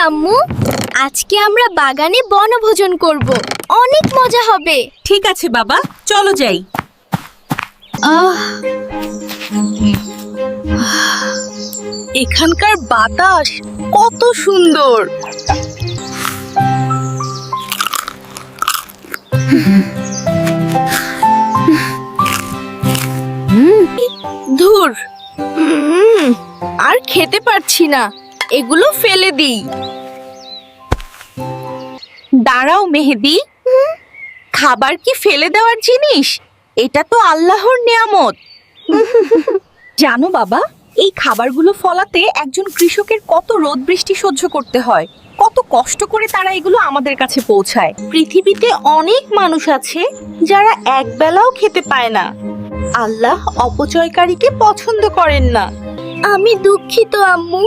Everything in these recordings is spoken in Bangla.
আম্মু, আজকে আমরা বাগানে বনভোজন করব। অনেক মজা হবে। ঠিক আছে বাবা, চলো যাই। এখানকার বাতাস কত সুন্দর। ধুর, আর খেতে পারছি না, এগুলো ফেলে দিই। দাঁড়াও মেহেদি, খাবার কি ফেলে দেওয়ার জিনিস? এটা তো আল্লাহর নিয়ামত। জানো বাবা, এই খাবারগুলো ফলাতে একজন কৃষকের কত রোদ বৃষ্টি সহ্য করতে হয়, কত কষ্ট করে তারা এগুলো আমাদের কাছে পৌঁছায়। পৃথিবীতে অনেক মানুষ আছে যারা একবেলাও খেতে পায় না। আল্লাহ অপচয়কারীকে পছন্দ করেন না। আমি দুঃখিত আম্মু,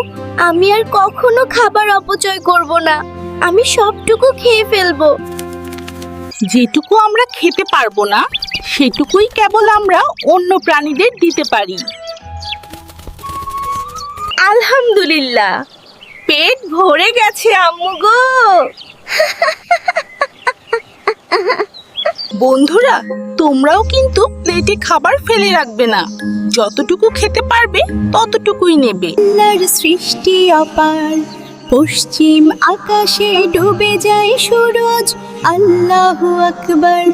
আমি আর কখনো খাবার অপচয় করব না। আমি সবটুকু খেয়ে ফেলবো। যেটুকু আমরা খেতে পারবো না, সেটুকুই কেবল আমরা অন্য প্রাণীদের দিতে পারি। আলহামদুলিল্লাহ, পেট ভরে গেছে আম্মু গো। বন্ধুরা, তোমরাও কিন্তু প্লেটে খাবার ফেলে রাখবে না। যতটুকু খেতে পারবে ততটুকুই নেবে। আল্লাহর সৃষ্টি অপার, পশ্চিম আকাশে ডুবে যায় সূরজ। আল্লাহু আকবার।